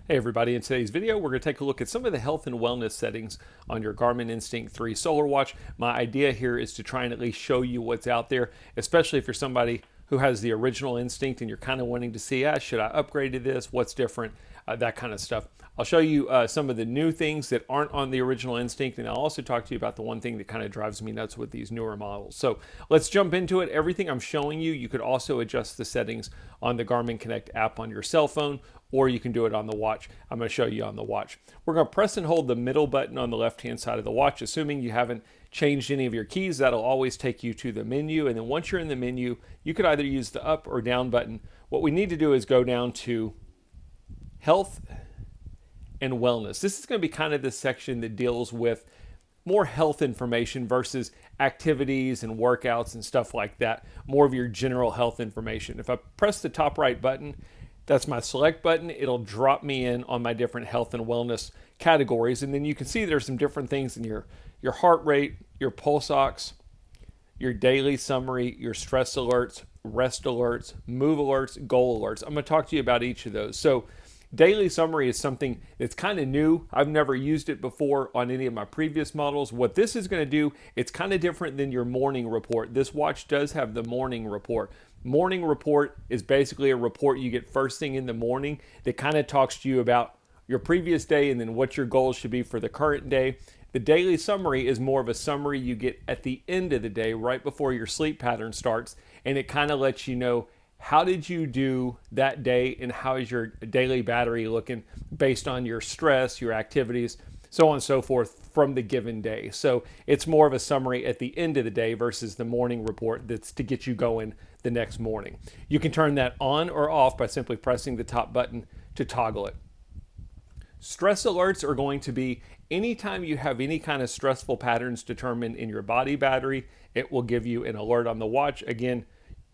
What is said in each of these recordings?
Hey everybody, in today's video we're going to take a look at some of the health and wellness settings on your Garmin Instinct 3 solar watch. My idea here is to try and at least show you what's out there, especially if you're somebody who has the original Instinct and you're kind of wanting to see, should I upgrade to this, what's different, that kind of stuff. I'll show you some of the new things that aren't on the original Instinct, and I'll also talk to you about the one thing that kind of drives me nuts with these newer models. So let's jump into it. Everything I'm showing you, you could also adjust the settings on the Garmin Connect app on your cell phone, or you can do it on the watch. I'm going to show you on the watch. We're going to press and hold the middle button on the left-hand side of the watch, assuming you haven't changed any of your keys. That'll always take you to the menu, and then once you're in the menu, you could either use the up or down button. What we need to do is go down to Health and Wellness. This is going to be kind of the section that deals with more health information versus activities and workouts and stuff like that, more of your general health information. If I press the top right button, that's my select button. It'll drop me in on my different health and wellness categories. And then you can see there's some different things in your heart rate, your pulse ox, your daily summary, your stress alerts, rest alerts, move alerts, goal alerts. I'm going to talk to you about each of those. So daily summary is something that's kind of new. I've never used it before on any of my previous models. What this is going to do, it's kind of different than your morning report. This watch does have the morning report. Morning report is basically a report you get first thing in the morning that kind of talks to you about your previous day and then what your goals should be for the current day. The daily summary is more of a summary you get at the end of the day, right before your sleep pattern starts, and it kind of lets you know how did you do that day and how is your daily battery looking based on your stress, your activities, so on and so forth from the given day. So it's more of a summary at the end of the day versus the morning report that's to get you going the next morning. You can turn that on or off by simply pressing the top button to toggle it. Stress alerts are going to be anytime you have any kind of stressful patterns determined in your body battery, it will give you an alert on the watch. Again,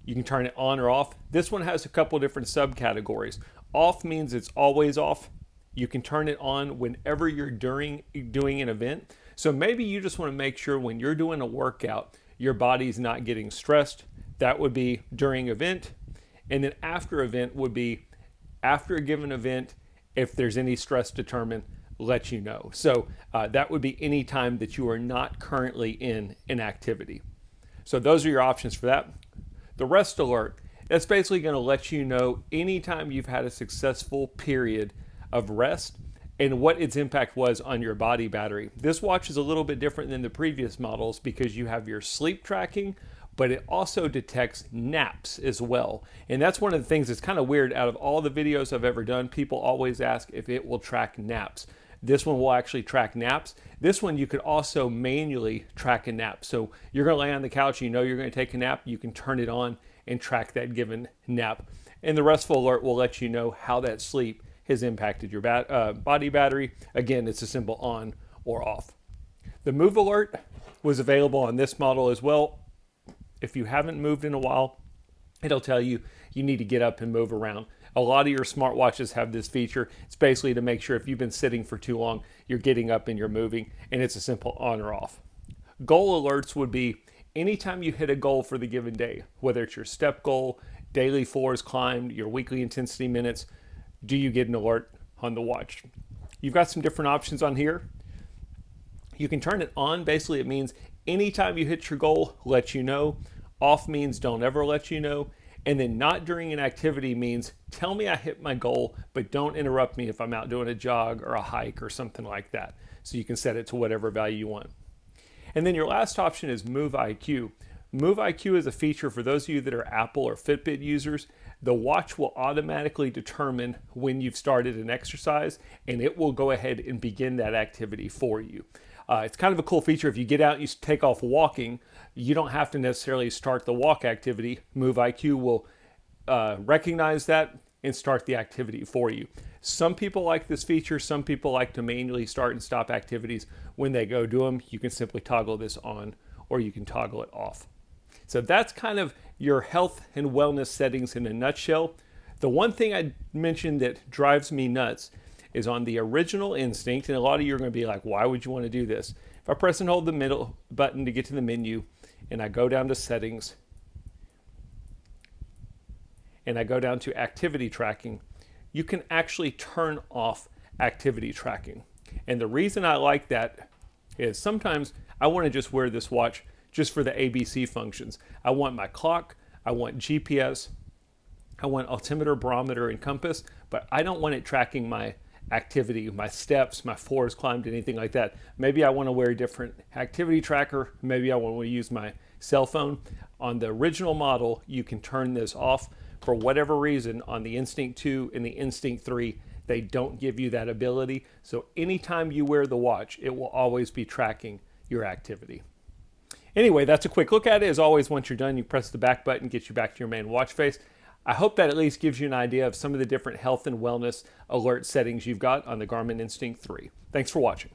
you can turn it on or off. This one has a couple different subcategories. Off means it's always off. You can turn it on whenever you're doing an event. So maybe you just want to make sure when you're doing a workout, your body's not getting stressed. That would be during event. And then after event would be after a given event, if there's any stress determined, let you know. So that would be any time that you are not currently in an activity. So those are your options for that. The rest alert, that's basically going to let you know anytime you've had a successful period of rest and what its impact was on your body battery. This watch is a little bit different than the previous models because you have your sleep tracking, but it also detects naps as well. And that's one of the things that's kind of weird. Out of all the videos I've ever done, people always ask if it will track naps. This one will actually track naps. This one you could also manually track a nap. So you're going to lay on the couch, you know you're going to take a nap, you can turn it on and track that given nap. And the restful alert will let you know how that sleep has impacted your body battery. Again, it's a simple on or off. The move alert was available on this model as well. If you haven't moved in a while, it'll tell you you need to get up and move around. A lot of your smartwatches have this feature. It's basically to make sure if you've been sitting for too long, you're getting up and you're moving, and it's a simple on or off. Goal alerts would be anytime you hit a goal for the given day, whether it's your step goal, daily floors climbed, your weekly intensity minutes, do you get an alert on the watch? You've got some different options on here. You can turn it on. Basically, it means anytime you hit your goal, let you know. Off means don't ever let you know. And then not during an activity means tell me I hit my goal, but don't interrupt me if I'm out doing a jog or a hike or something like that. So you can set it to whatever value you want. And then your last option is Move IQ. Move IQ is a feature for those of you that are Apple or Fitbit users. The watch will automatically determine when you've started an exercise, and it will go ahead and begin that activity for you. It's kind of a cool feature. If you get out and you take off walking, you don't have to necessarily start the walk activity. Move IQ will recognize that and start the activity for you. Some people like this feature. Some people like to manually start and stop activities when they go do them. You can simply toggle this on or you can toggle it off. So that's kind of your health and wellness settings in a nutshell. The one thing I mentioned that drives me nuts is on the original Instinct, and a lot of you are going to be like, why would you want to do this? If I press and hold the middle button to get to the menu, and I go down to settings, and I go down to activity tracking, you can actually turn off activity tracking. And the reason I like that is sometimes I want to just wear this watch just for the ABC functions. I want my clock, I want GPS, I want altimeter, barometer, and compass, but I don't want it tracking my activity, my steps, my floors climbed, anything like that. Maybe I want to wear a different activity tracker. Maybe I want to use my cell phone. On the original model, you can turn this off. For whatever reason, on the Instinct 2 and the Instinct 3, they don't give you that ability. So anytime you wear the watch, it will always be tracking your activity. Anyway, that's a quick look at it. As always, once you're done, you press the back button, gets you back to your main watch face. I hope that at least gives you an idea of some of the different health and wellness alert settings you've got on the Garmin Instinct 3. Thanks for watching.